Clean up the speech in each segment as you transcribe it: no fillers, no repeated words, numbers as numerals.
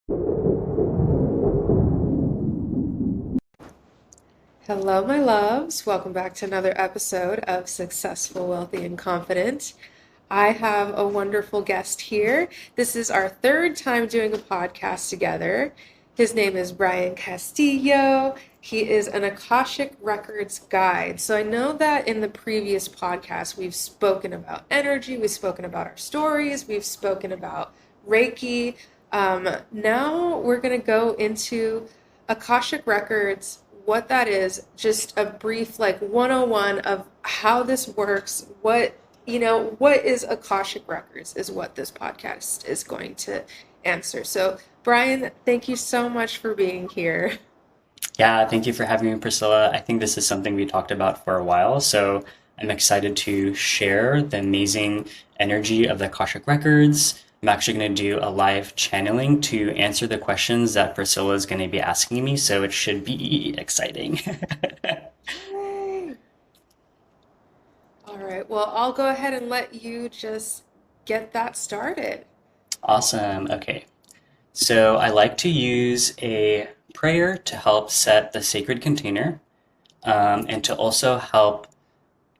Hello, my loves. Welcome back to another episode of Successful, Wealthy, and Confident. I have a wonderful guest here. This is our third time doing a podcast together. His name is Bryan Castillo. He is an Akashic Records guide. So I know that in the previous podcast, we've spoken about energy, we've spoken about our stories, we've spoken about Reiki. Now we're going to go into Akashic Records, what that is, just a brief like 101 of how this works, what is Akashic Records is what this podcast is going to answer. So, Bryan, thank you so much for being here. Yeah, thank you for having me, Priscilla. I think this is something we talked about for a while, so I'm excited to share the amazing energy of the Akashic Records. I'm actually going to do a live channeling to answer the questions that Priscilla is going to be asking me, so it should be exciting. Yay! All right, well, I'll go ahead and let you just get that started. Awesome. Okay. So I like to use a prayer to help set the sacred container, and to also help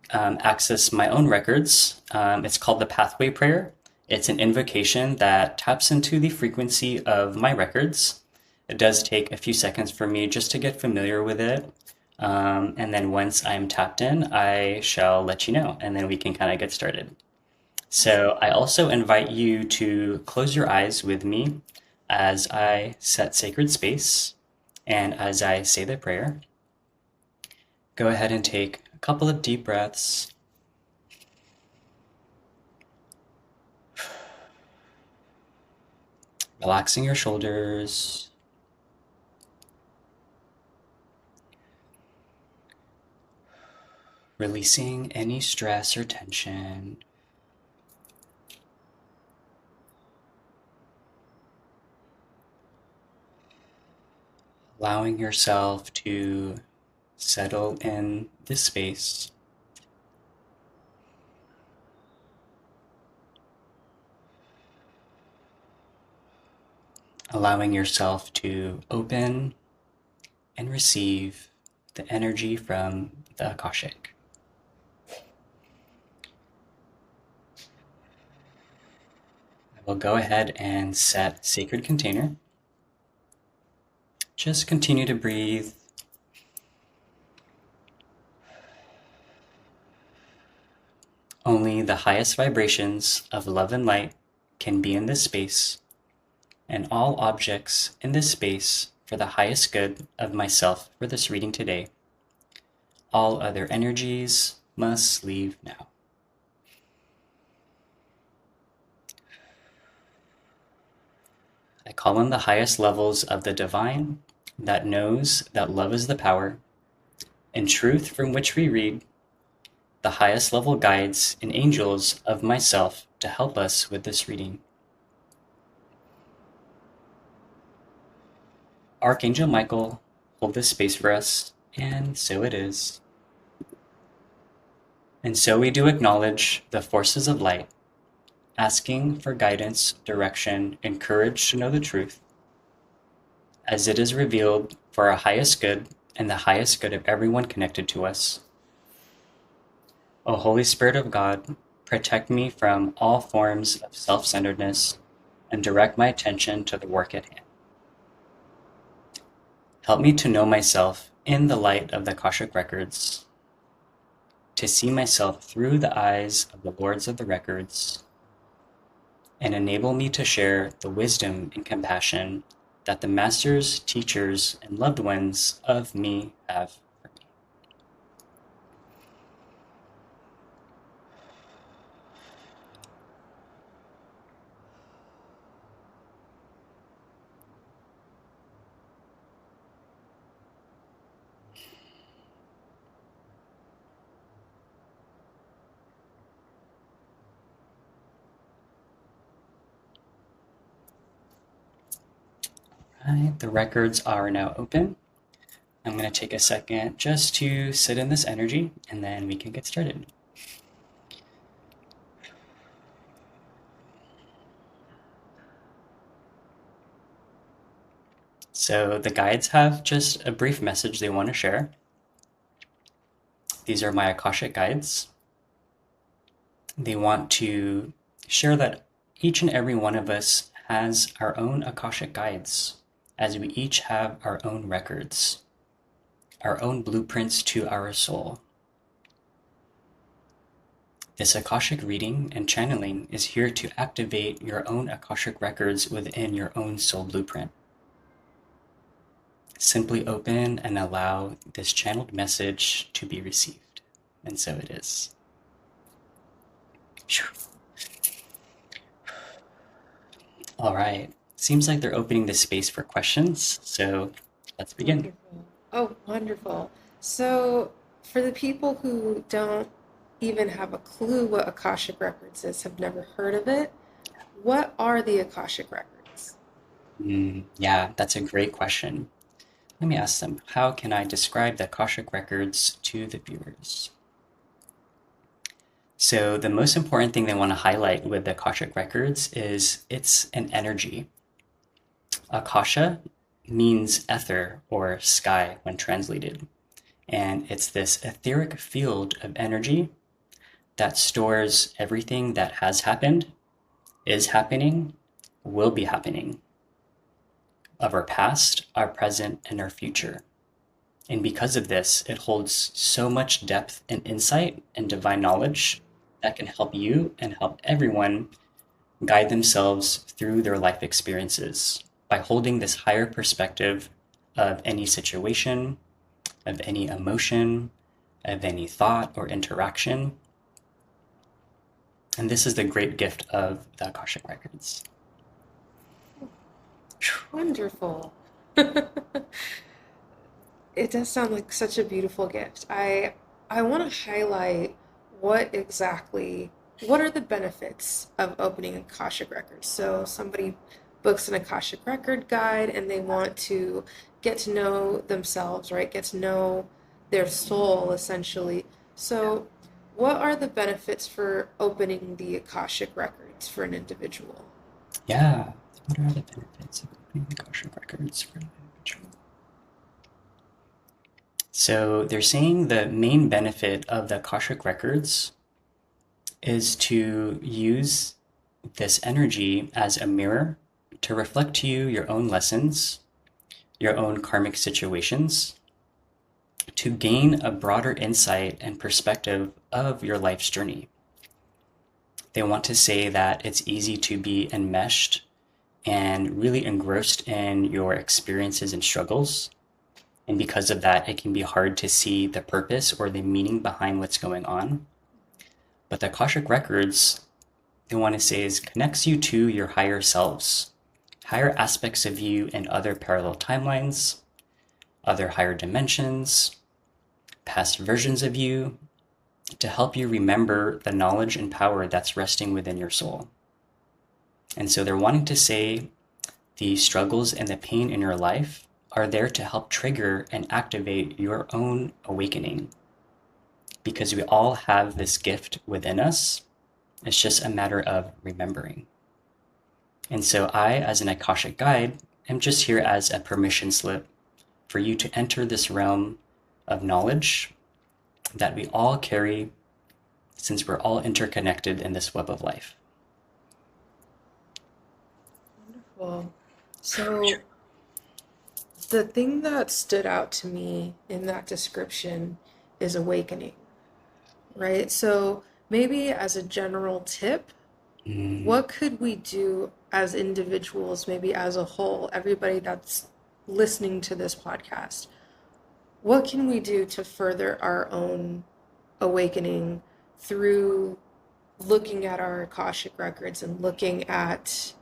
access my own records. It's called the Pathway Prayer. It's an invocation that taps into the frequency of my records. It does take a few seconds for me just to get familiar with it. And then once I'm tapped in, I shall let you know, and then we can kind of get started. So I also invite you to close your eyes with me as I set sacred space and as I say the prayer. Go ahead and take a couple of deep breaths. Relaxing your shoulders. Releasing any stress or tension. Allowing yourself to settle in this space. Allowing yourself to open and receive the energy from the Akashic. I will go ahead and set sacred container. Just continue to breathe. Only the highest vibrations of love and light can be in this space, and all objects in this space for the highest good of myself for this reading today. All other energies must leave now. I call in the highest levels of the divine that knows that love is the power, and truth from which we read, the highest level guides and angels of myself to help us with this reading. Archangel Michael, hold this space for us, and so it is. And so we do acknowledge the forces of light, asking for guidance, direction, and courage to know the truth, as it is revealed for our highest good and the highest good of everyone connected to us. O Holy Spirit of God, protect me from all forms of self-centeredness and direct my attention to the work at hand. Help me to know myself in the light of the Akashic Records, to see myself through the eyes of the Lords of the Records, and enable me to share the wisdom and compassion that the masters, teachers, and loved ones of me have for me. All right, the records are now open. I'm going to take a second just to sit in this energy, and then we can get started. So the guides have just a brief message they want to share. These are my Akashic guides. They want to share that each and every one of us has our own Akashic guides, as we each have our own records, our own blueprints to our soul. This Akashic reading and channeling is here to activate your own Akashic records within your own soul blueprint. Simply open and allow this channeled message to be received. And so it is. All right. Seems like they're opening the space for questions, so let's begin. Wonderful. Oh, wonderful. So, for the people who don't even have a clue what Akashic Records is, have never heard of it, what are the Akashic Records? Yeah, that's a great question. Let me ask them, how can I describe the Akashic records to the viewers? So the most important thing they want to highlight with the Akashic records is it's an energy. Akasha means ether or sky when translated. And it's this etheric field of energy that stores everything that has happened, is happening, will be happening, of our past, our present, and our future. And because of this, it holds so much depth and insight and divine knowledge that can help you and help everyone guide themselves through their life experiences by holding this higher perspective of any situation, of any emotion, of any thought or interaction. And this is the great gift of the Akashic Records. Wonderful. It does sound like such a beautiful gift. I want to highlight what exactly what are the benefits of opening Akashic Records. So somebody books an Akashic Record guide and they want to get to know themselves, right? Get to know their soul essentially. So what are the benefits for opening the Akashic Records for an individual? Yeah, what are the benefits of opening the Akashic Records for an individual? So they're saying the main benefit of the Akashic Records is to use this energy as a mirror to reflect to you your own lessons, your own karmic situations, to gain a broader insight and perspective of your life's journey. They want to say that it's easy to be enmeshed and really engrossed in your experiences and struggles. And because of that, it can be hard to see the purpose or the meaning behind what's going on. But the Akashic Records, they want to say, is connects you to your higher selves, higher aspects of you in other parallel timelines, other higher dimensions, past versions of you, to help you remember the knowledge and power that's resting within your soul. And so they're wanting to say the struggles and the pain in your life are there to help trigger and activate your own awakening. Because we all have this gift within us. It's just a matter of remembering. And so I, as an Akashic guide, am just here as a permission slip for you to enter this realm of knowledge that we all carry, since we're all interconnected in this web of life. Wonderful. So the thing that stood out to me in that description is awakening, right? So maybe as a general tip, Mm, what could we do as individuals, maybe as a whole, everybody that's listening to this podcast? What can we do to further our own awakening through looking at our Akashic records and looking at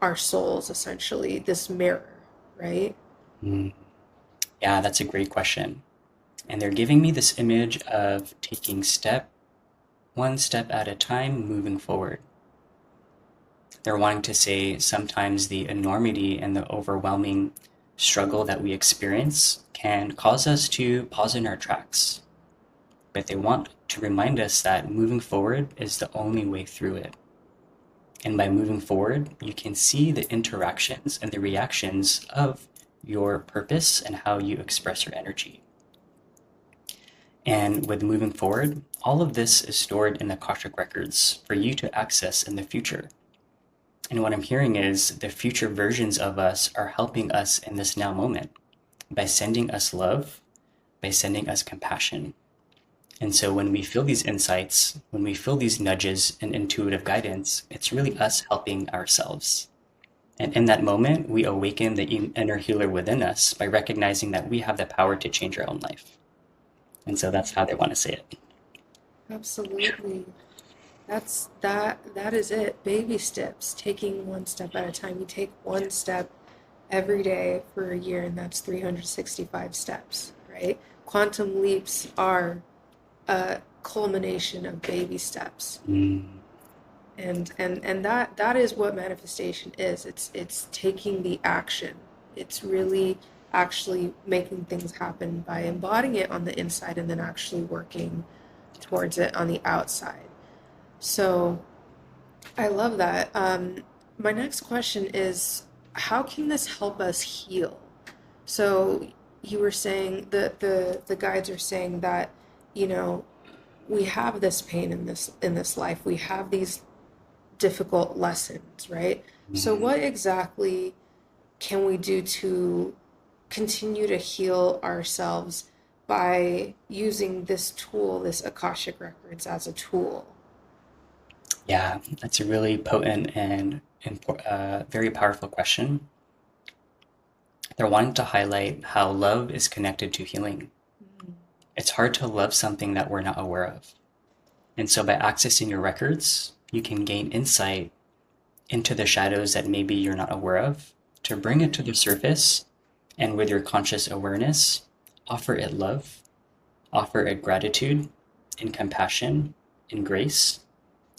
our souls, essentially, this mirror, right? mm. Yeah, that's a great question. And they're giving me this image of taking one step at a time, moving forward. They're wanting to say sometimes the enormity and the overwhelming struggle that we experience can cause us to pause in our tracks. But they want to remind us that moving forward is the only way through it. And by moving forward, you can see the interactions and the reactions of your purpose and how you express your energy. And with moving forward, all of this is stored in the Akashic Records for you to access in the future. And what I'm hearing is the future versions of us are helping us in this now moment by sending us love, by sending us compassion. And so when we feel these insights, when we feel these nudges and intuitive guidance, it's really us helping ourselves. And in that moment, we awaken the inner healer within us by recognizing that we have the power to change our own life. And so that's how they want to say it. Absolutely. That is it. Baby steps, taking one step at a time. You take one step every day for a year, and that's 365 steps, right? Quantum leaps are a culmination of baby steps. Mm, And that is what manifestation is. It's taking the action. It's really actually making things happen by embodying it on the inside and then actually working towards it on the outside. So I love that. My next question is, how can this help us heal? So you were saying that the guides are saying that, you know, we have this pain in this life. We have these difficult lessons, right? So mm. what exactly can we do to continue to heal ourselves by using this tool, this Akashic Records as a tool? Yeah, that's a really potent and very powerful question. They're wanting to highlight how love is connected to healing. Mm, It's hard to love something that we're not aware of. And so by accessing your records, you can gain insight into the shadows that maybe you're not aware of, to bring it to the surface, and with your conscious awareness, offer it love, offer it gratitude, and compassion, and grace.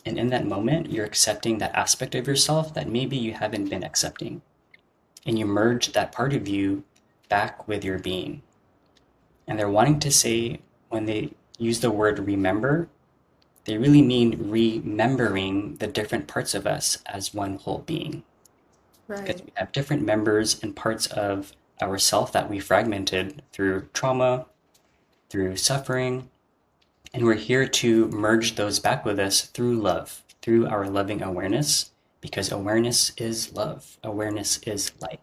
And in that moment, you're accepting that aspect of yourself that maybe you haven't been accepting. And you merge that part of you back with your being. And they're wanting to say, when they use the word remember, they really mean remembering the different parts of us as one whole being. Because right. we have different members and parts of ourself that we fragmented through trauma, through suffering, and we're here to merge those back with us through love, through our loving awareness, because awareness is love, awareness is light.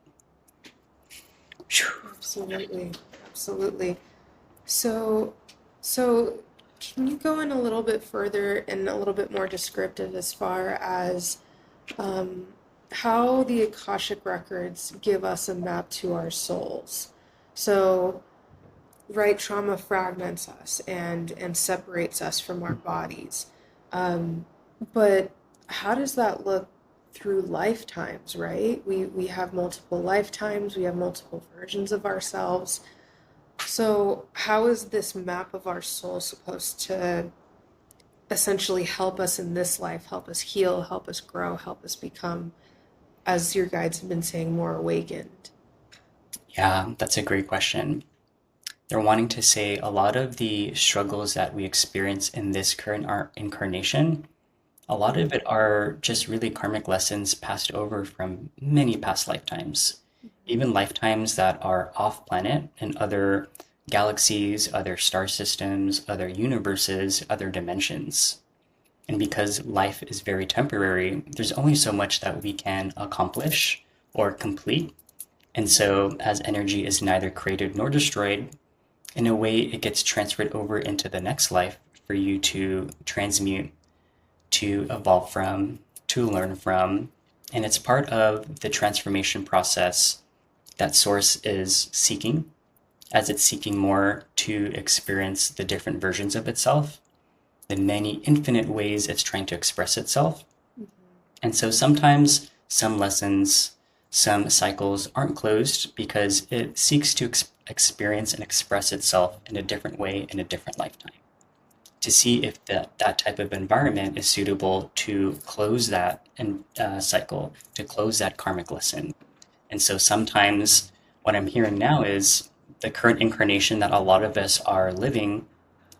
Phew. Absolutely. Absolutely. So, so can you go in a little bit further and a little bit more descriptive as far as um, how the Akashic Records give us a map to our souls? So, right, trauma fragments us and separates us from our bodies. Um, but how does that look through lifetimes, right? We have multiple lifetimes, we have multiple versions of ourselves. So, how is this map of our soul supposed to essentially help us in this life, help us heal, help us grow, help us become, as your guides have been saying, more awakened? Yeah, that's a great question. They're wanting to say a lot of the struggles that we experience in this current incarnation, a lot of it are just really karmic lessons passed over from many past lifetimes, even lifetimes that are off planet in other galaxies, other star systems, other universes, other dimensions. And because life is very temporary, there's only so much that we can accomplish or complete. And so, as energy is neither created nor destroyed, in a way it gets transferred over into the next life for you to transmute, to evolve from, to learn from. And it's part of the transformation process that Source is seeking, as it's seeking more to experience the different versions of itself, the many infinite ways it's trying to express itself. And so sometimes some lessons, some cycles aren't closed because it seeks to experience and express itself in a different way in a different lifetime, to see if that type of environment is suitable to close that cycle, to close that karmic lesson. And so sometimes what I'm hearing now is the current incarnation that a lot of us are living,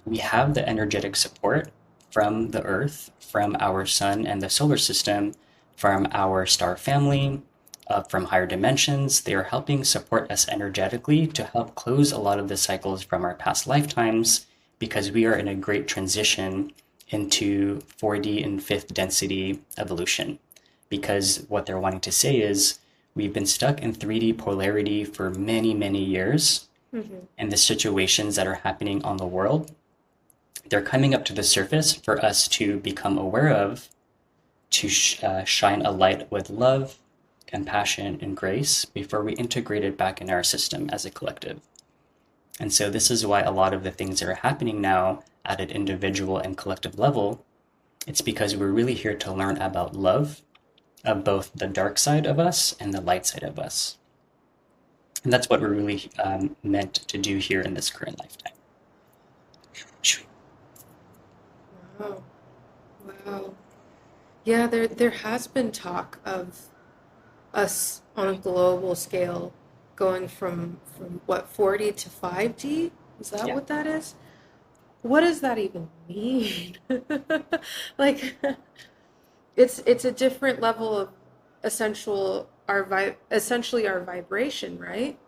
we have the energetic support from the earth, from our sun and the solar system from our star family, from higher dimensions. They are helping support us energetically to help close a lot of the cycles from our past lifetimes because we are in a great transition into 4D and fifth density evolution. Because what they're wanting to say is we've been stuck in 3D polarity for many, many years, Hmm. and the situations that are happening on the world, they're coming up to the surface for us to become aware of, to shine a light with love, compassion, and grace before we integrate it back in our system as a collective. And so, this is why a lot of the things that are happening now at an individual and collective level, it's because we're really here to learn about love, of both the dark side of us and the light side of us. And that's what we're really meant to do here in this current lifetime. Wow. Wow. Yeah, there has been talk of us on a global scale going from what, 4D to 5D? Is that Yeah. what that is? What does that even mean? Like it's a different level of essentially our vibration, right?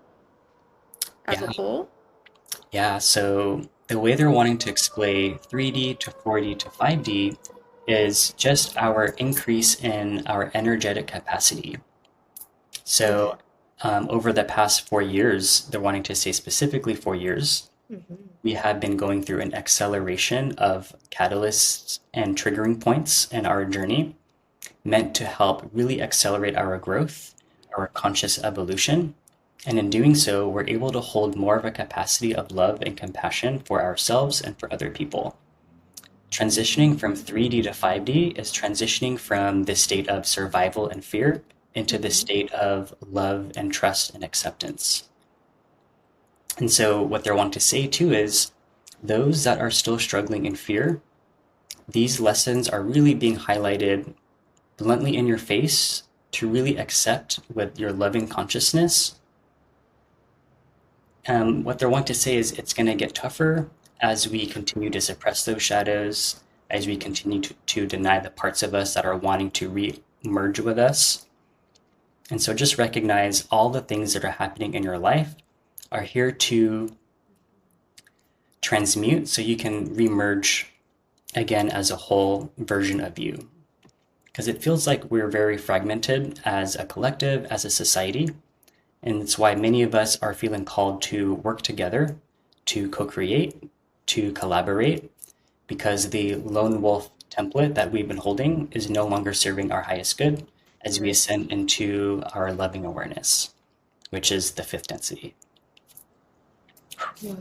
As a Yeah. whole? Yeah. So the way they're wanting to explain 3D to 4D to 5D is just our increase in our energetic capacity. Okay. So over the past 4 years, they're wanting to say specifically 4 years, Hmm. we have been going through an acceleration of catalysts and triggering points in our journey meant to help really accelerate our growth, our conscious evolution. And in doing so, we're able to hold more of a capacity of love and compassion for ourselves and for other people. Transitioning from 3D to 5D is transitioning from the state of survival and fear into the Hmm. state of love and trust and acceptance. And so, what they're wanting to say too is those that are still struggling in fear, these lessons are really being highlighted bluntly in your face to really accept with your loving consciousness. What they're wanting to say is it's going to get tougher as we continue to suppress those shadows, as we continue to deny the parts of us that are wanting to re-merge with us. And so just recognize all the things that are happening in your life are here to transmute so you can re-merge again as a whole version of you. Because it feels like we're very fragmented as a collective, as a society. And it's why many of us are feeling called to work together, to co create, to collaborate, because the lone wolf template that we've been holding is no longer serving our highest good as we Right. ascend into our loving awareness, which is the fifth density. Wow.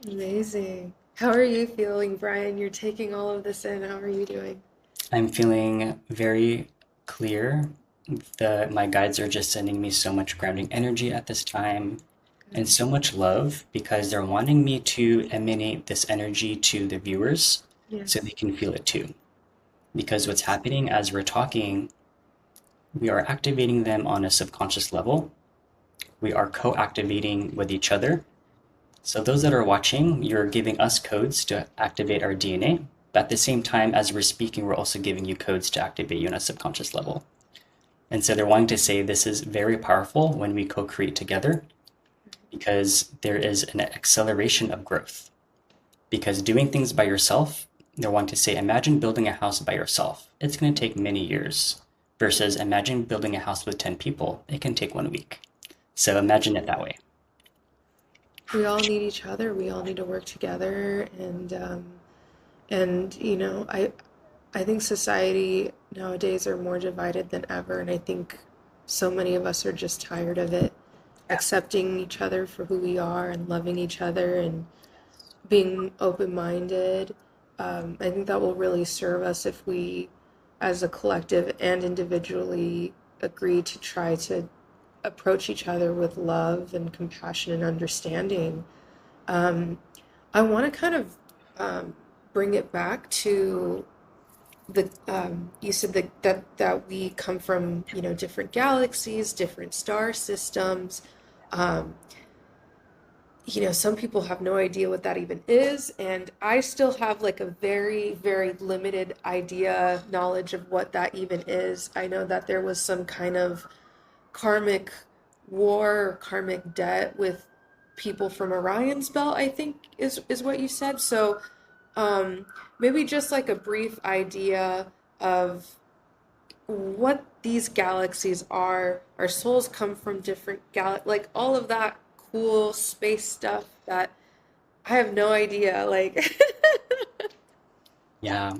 Amazing. How are you feeling, Brian? You're taking all of this in. How are you doing? I'm feeling very clear. My guides are just sending me so much grounding energy at this time and Good. so much love because they're wanting me to emanate this energy to the viewers so they Yes. can feel it too. Because what's Yes. happening as we're talking, we are activating them on a subconscious level. We are co activating with each other. So, those that are watching, you're giving us codes to activate our DNA. But at the same time, as we're speaking, we're also giving you codes to activate you on a subconscious level. And so they're wanting to say this is very powerful when we co create together because there is an acceleration of growth. Because doing things by yourself, they're wanting to say, imagine building a house by yourself. It's going to take many years. Versus imagine building a house with 10 people. It can take 1 week. So imagine it that way. We all need each other. We all need to work together, and I think society nowadays are more divided than ever, and I think so many of us are just tired of it, Yeah. accepting each other for who we are and loving each other and being open-minded. I think that will really serve us if we, as a collective and individually, agree to try to approach each other with love and compassion and understanding. Um, I want to kind of bring it back to the you said that we come from, different galaxies, different star systems. Um, some people have no idea what that even is, and I still have like a very, very limited idea, knowledge of what that even is. I know that there was some kind of karmic war or karmic debt with people from Orion's belt, I think is what you said. So, um, maybe just like a brief idea of what these galaxies are. Our souls come from different like all of that cool space stuff that I have no idea. Like, Yeah,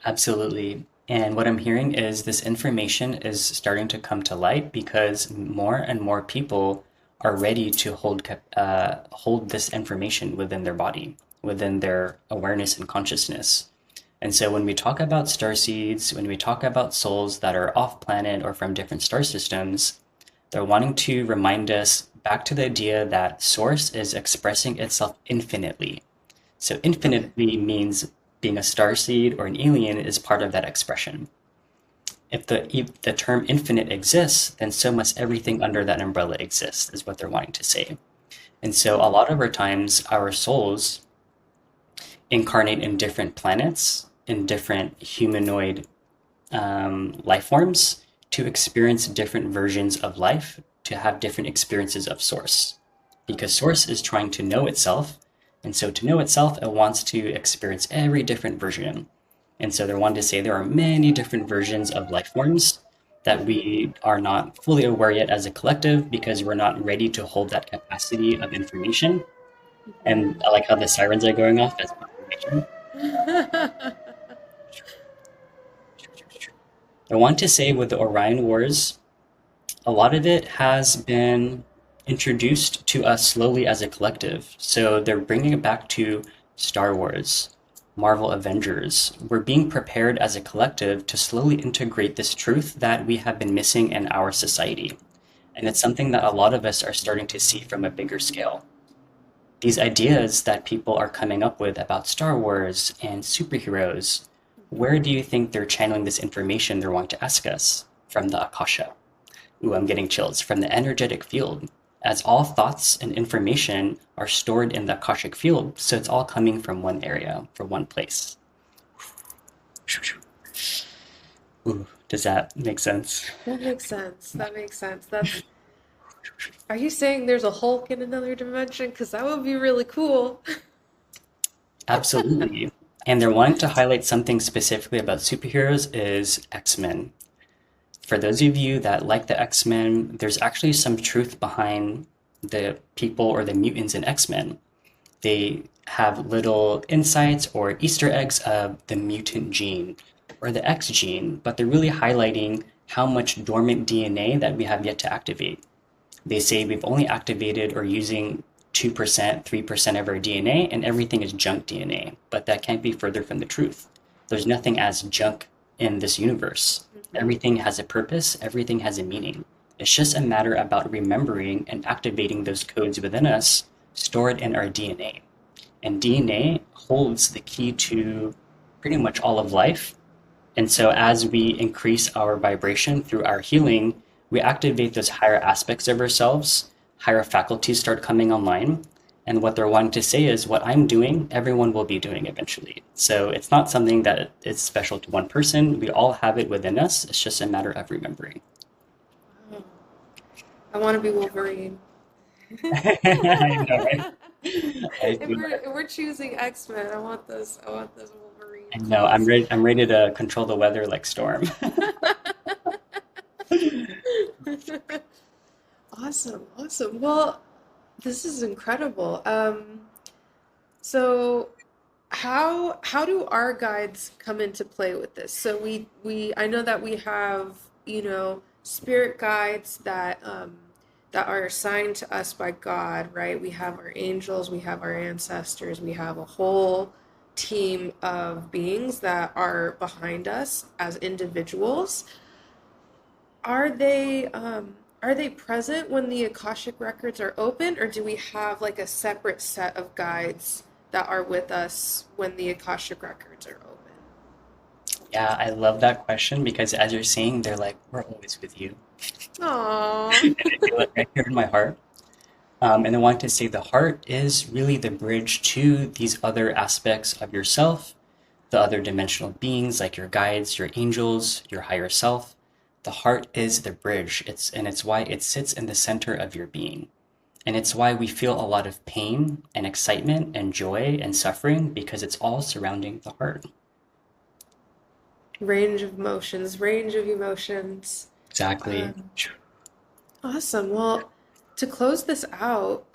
absolutely. And what I'm hearing is this information is starting to come to light because more and more people are ready to hold this information within their body, within their awareness and consciousness. And so when we talk about star seeds, when we talk about souls that are off planet or from different star systems, they're wanting to remind us back to the idea that Source is expressing itself infinitely. So okay. infinitely means being a star seed or an alien is part of that expression. If the term infinite exists, then so must everything under that umbrella exist, is what they're wanting to say. And so a lot of our times, our souls incarnate in different planets, in different humanoid life forms to experience different versions of life, to have different experiences of Source. Because Okay. Source is trying to know itself, and so to know itself, it wants to experience every different version. And so they're wanting to say there are many different versions of life forms that Hmm. we are not fully aware yet as a collective because we're not ready to hold that capacity of information. And I like how the sirens are going off as confirmation. I want to say with the Orion Wars, a lot of it has been introduced to us slowly as a collective. So they're bringing it back to Star Wars, Marvel Avengers. We're being prepared as a collective to slowly integrate this truth that we have been missing in our society. And it's something that a lot of us are starting to see from a bigger scale. These ideas that people are coming up with about Star Wars and superheroes, where do you think they're channeling this information they're wanting to ask us? From the Akasha. Ooh, I'm getting chills. From the energetic field, as all thoughts and information are stored in the Akashic field, so it's all coming from one area, from one place. Ooh, does that make sense? That makes sense. That makes sense. Are you saying there's a Hulk in another dimension? Because that would be really cool. Absolutely. And they're wanting to highlight something specifically about superheroes is X-Men. For those of you that like the X-Men, there's actually some truth behind the people or the mutants in X-Men. They have little insights or Easter eggs of the mutant gene or the X gene, but they're really highlighting how much dormant DNA that we have yet to activate. They say we've only activated or using 2%, 3% of our DNA, and everything is junk DNA. But that can't be further from the truth. There's nothing as junk in this universe. Hmm. Everything has a purpose, everything has a meaning. It's just a matter about remembering and activating those codes within us stored in our DNA. And DNA holds the key to pretty much all of life. And so as we increase our vibration through our healing, we activate those higher aspects of ourselves, higher faculties start coming online. And what they're wanting to say is what I'm doing, everyone will be doing eventually. So it's not something that is special to one person. We all have it within us. It's just a matter of remembering. Wow. I want to be Wolverine. I know, right? I If feel we're choosing X-Men, I want those Wolverine I know. I'm clothes. ready. I'm ready to control the weather like Storm. Awesome, awesome. Well, this is incredible. So how do our guides come into play with this? So we I know that we have, spirit guides that are assigned to us by God, right? We have our angels, we have our ancestors, we have a whole team of beings that are behind us as individuals. Are they present when the Akashic records are open, or do we have like a separate set of guides that are with us when the Akashic records are open? Yeah, I love that question because as you're saying, they're like, we're always with you. Aww. And I feel it right here in my heart. And I want to say the heart is really the bridge to these other aspects of yourself, the other dimensional beings like your guides, your angels, your higher self. The heart is the bridge. It's why it sits in the center of your being. And it's why we feel a lot of pain and excitement and joy and suffering because it's all surrounding the heart. Range of emotions, range of emotions. Exactly. Um, awesome. Well, to close this out,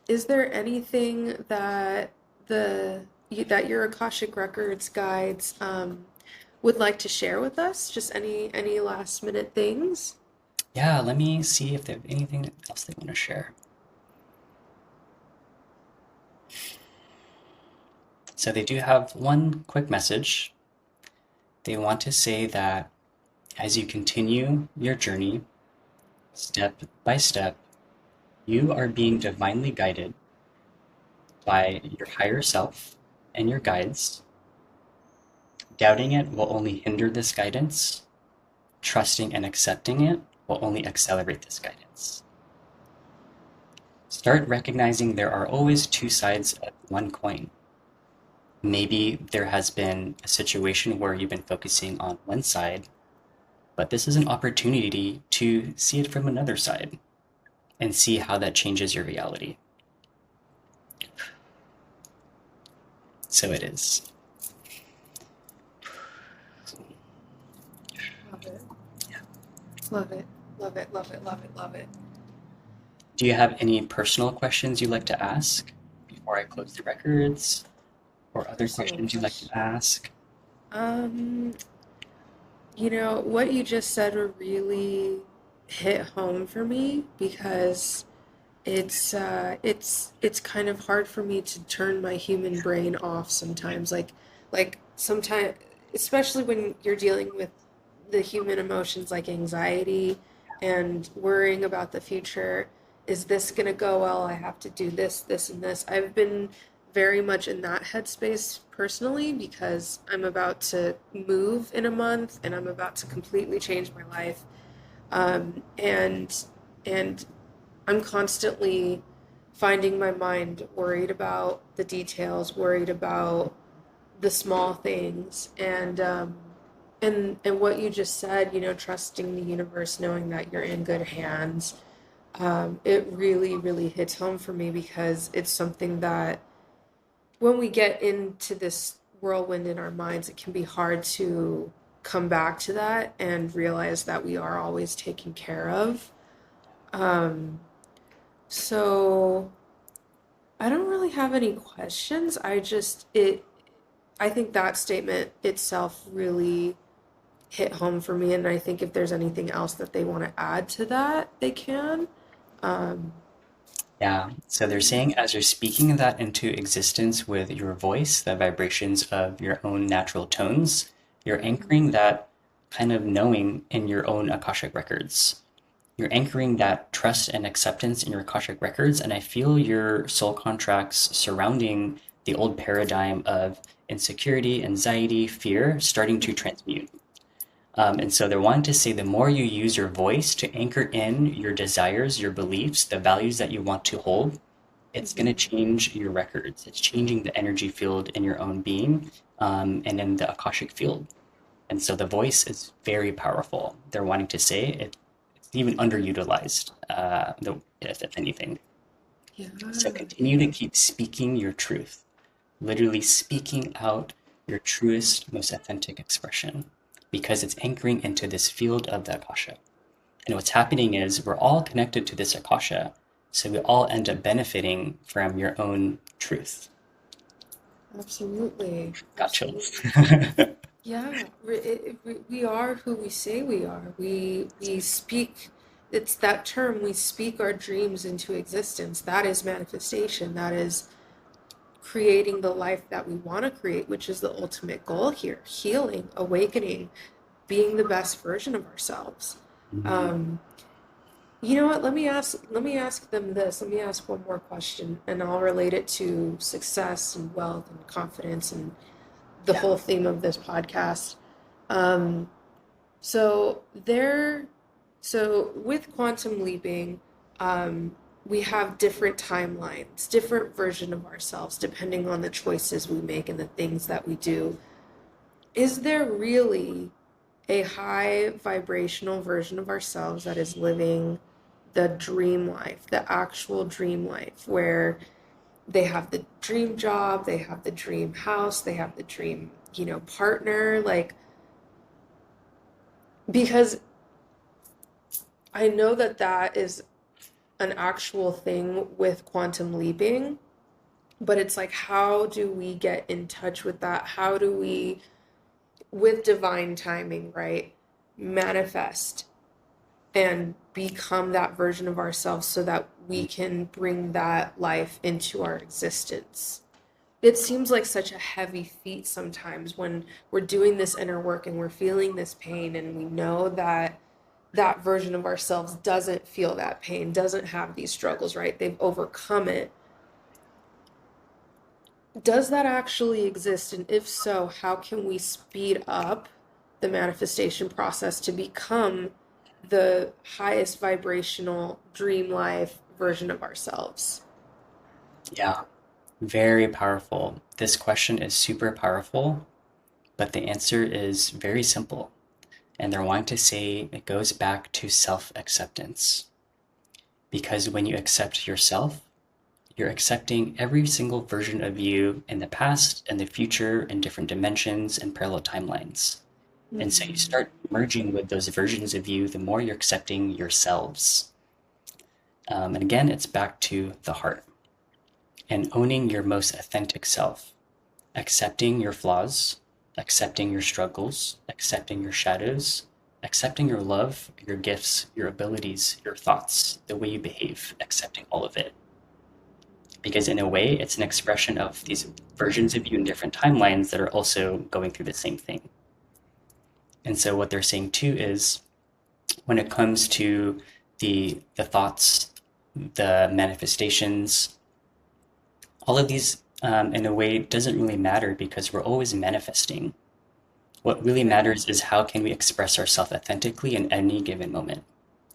is there anything that that your Akashic Records guides would like to share with us? Just any last minute things? Yeah, let me see if they have anything else they want to share. So they do have one quick message. They want to say that as you continue your journey, step by step, you are being divinely guided by your higher self and your guides. Doubting it will only hinder this guidance. Trusting and accepting it will only accelerate this guidance. Start recognizing there are always two sides of one coin. Maybe there has been a situation where you've been focusing on one side, but this is an opportunity to see it from another side and see how that changes your reality. So it is. Love it. Love it. Love it. Love it. Love it. Love it. Do you have any personal questions you'd like to ask before I close the records? Or other Personal questions you'd like to question. ask? Um, what you just said really hit home for me because it's kind of hard for me to turn my human brain off sometimes. Like sometimes, especially when you're dealing with the human emotions like anxiety and worrying about the future. Is this gonna go well? I have to do this, this, and this. I've been very much in that headspace personally because I'm about to move in a month and I'm about to completely change my life. And I'm constantly finding my mind worried about the details, worried about the small things, and what you just said, trusting the universe, knowing that you're in good hands. It really, really hits home for me because it's something that when we get into this whirlwind in our minds, it can be hard to come back to that and realize that we are always taken care of. Um, so I don't really have any questions. I think that statement itself really hit home for me, and I think if there's anything else that they want to add to that, they can. Um, Yeah. So they're saying as you're speaking that into existence with your voice, the vibrations of your own natural tones, you're anchoring that kind of knowing in your own Akashic records. You're anchoring that trust and acceptance in your Akashic records, and I feel your soul contracts surrounding the old paradigm of insecurity, anxiety, fear starting to transmute. And so they're wanting to say the more you use your voice to anchor in your desires, your beliefs, the values that you want to hold, it's going to mhm. change your records. It's changing the energy field in your own being and in the Akashic field. And so the voice is very powerful. They're wanting to say it's even underutilized, if anything. Yeah, So continue to yeah. keep speaking your truth, literally speaking out your truest, most authentic expression, because it's anchoring into this field of the Akasha. And what's happening is we're all connected to this Akasha, so we all end up benefiting from your own truth. Absolutely, Got chills. absolutely. Yeah, we are who we say we are. We speak, it's that term, we speak our dreams into existence. That is manifestation. That is creating the life that we want to create, which is the ultimate goal here, healing, awakening, being the best version of ourselves. Mhm. Um, you know what? Let me ask them this. Let me ask one more question, and I'll relate it to success and wealth and confidence and the Yeah. whole theme of this podcast. Um, so there, so with quantum leaping, um, we have different timelines, different version of ourselves, depending on the choices we make and the things that we do. Is there really a high vibrational version of ourselves that is living the dream life, the actual dream life, where they have the dream job, they have the dream house, they have the dream, partner? Like, because I know that that is an actual thing with quantum leaping, but it's like, how do we get in touch with that? How do we, with divine timing, right, manifest and become that version of ourselves so that we can bring that life into our existence? It seems like such a heavy feat sometimes when we're doing this inner work and we're feeling this pain and we know that that version of ourselves doesn't feel that pain, doesn't have these struggles, right? They've overcome it. Does that actually exist? And if so, how can we speed up the manifestation process to become the highest vibrational dream life version of ourselves? Yeah, very powerful. This question is super powerful, but the answer is very simple. And they're wanting to say it goes back to self-acceptance. Because when you accept yourself, you're accepting every single version of you in the past and the future in different dimensions and parallel timelines. And so you Mm. start merging with those versions of you, the more you're accepting yourselves. And again, it's back to the heart and owning your most authentic self, accepting your flaws, accepting your struggles, accepting your shadows, accepting your love, your gifts, your abilities, your thoughts, the way you behave, accepting all of it. Because in a way, it's an expression of these versions of you in different timelines that are also going through the same thing. And so what they're saying too is when it comes to the thoughts, the manifestations, all of these in a way doesn't really matter because we're always manifesting. What really Yeah, matters is how can we express ourselves authentically in any given moment.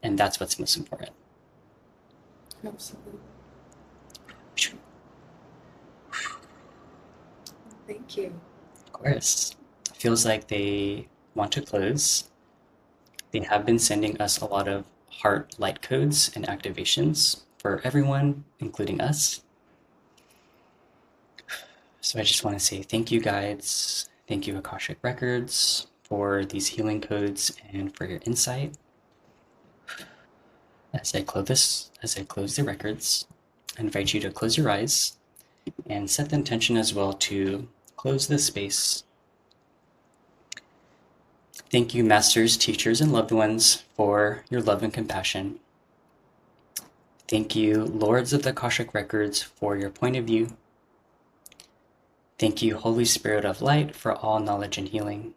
And that's what's most important. absolutely. Thank you. Of course. Feels like they want to close. They have been sending us a lot of heart light codes and activations for everyone, including us. So I just want to say thank you, guides. Thank you, Akashic Records, for these healing codes and for your insight. As I close the records, I invite you to close your eyes and set the intention as well to close this space. Thank you, masters, teachers, and loved ones, for your love and compassion. Thank you, lords of the Akashic Records, for your point of view. Thank you, Holy Spirit of Light, for all knowledge and healing.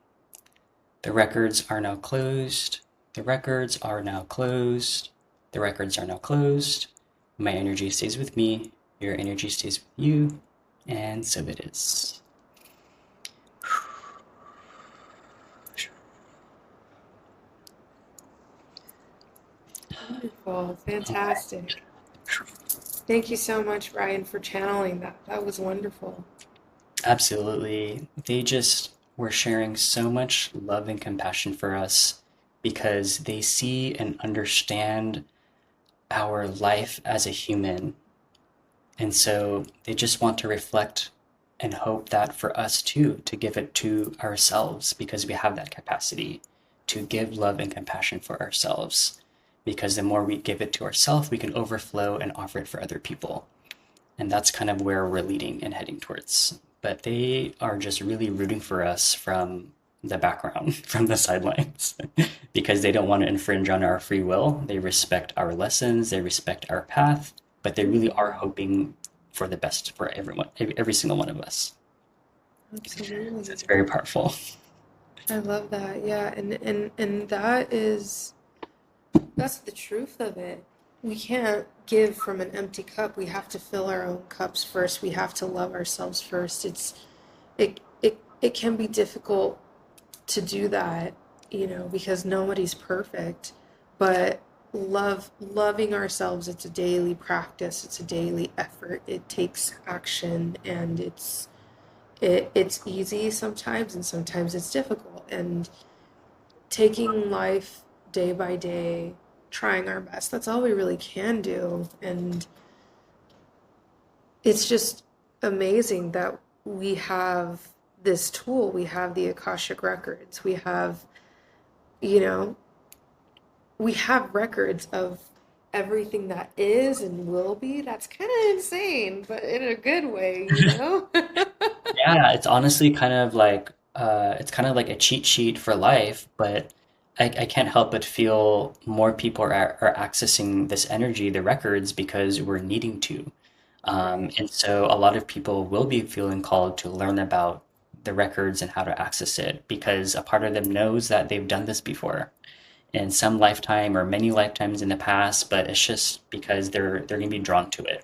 The records are now closed. The records are now closed. The records are now closed. My energy stays with me. Your energy stays with you. And so it is. Wonderful. Fantastic. Thank you so much, Bryan, for channeling that. That was wonderful. Absolutely. They just were sharing so much love and compassion for us because they see and understand our life as a human. And so they just want to reflect and hope that for us too, to give it to ourselves because we have that capacity to give love and compassion for ourselves. Because the more we give it to ourselves, we can overflow and offer it for other people. And that's kind of where we're leading and heading towards. But they are just really rooting for us from the background, from the sidelines, because they don't want to infringe on our free will. They respect our lessons, they respect our path, but they really are hoping for the best for everyone, every single one of us. So Absolutely. it's very powerful. I love that. Yeah, and that's the truth of it. We can't give from an empty cup. We have to fill our own cups first. We have to love ourselves first. It can be difficult to do that, because nobody's perfect. But loving ourselves, it's a daily practice, it's a daily effort. It takes action, and it's easy sometimes, and sometimes it's difficult. And taking life day by day, trying our best, that's all we really can do. And it's just amazing that we have this tool. We have the Akashic Records. We have, you know, we have records of everything that is and will be. That's kind of insane, but in a good way, you know? Yeah, it's honestly kind of like it's kind of like a cheat sheet for life, but I can't help but feel more people are accessing this energy, the records, because we're needing to. Right. And so a lot of people will be feeling called to learn about the records and how to access it because a part of them knows that they've done this before in some lifetime or many lifetimes in the past, but it's just because they're going to be drawn to it.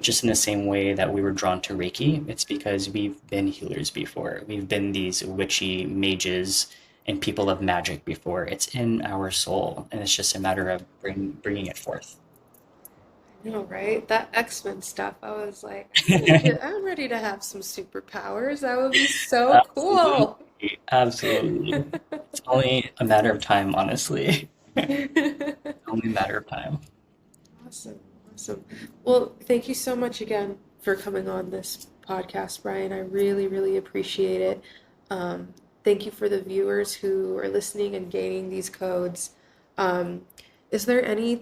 Just in the same way that we were drawn to Reiki, it's because we've been healers before. We've been these witchy mages and people of magic before. It's in our soul, and it's just a matter of bringing it forth. I know, right? That X-Men stuff, I was like, I'm ready to have some superpowers. That would be so cool. Absolutely, absolutely. It's only a matter of time, honestly. Only a matter of time. Awesome, awesome. Well, thank you so much again for coming on this podcast, Brian. I really, really appreciate it. Thank you for the viewers who are listening and gaining these codes. Um, is there any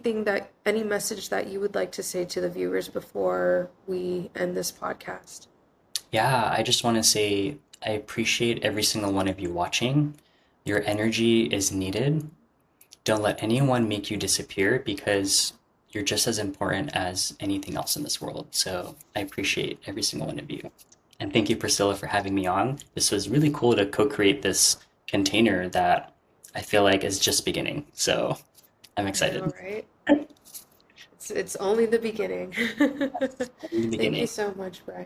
message that you would like to say to the viewers before we end this podcast? Yeah, I just want to say I appreciate every single one of you watching. Your energy is needed. Don't let anyone make you disappear because you're just as important as anything else in this world. So I appreciate every single one of you. And thank you, Priscilla, for having me on. This was really cool to co-create this container that I feel like is just beginning. So I'm I know, excited. right? It's only the beginning. In the Thank you beginning. so much, Brian.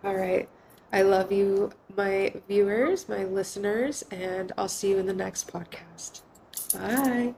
All right. I love you, my viewers, my listeners, and I'll see you in the next podcast. Bye.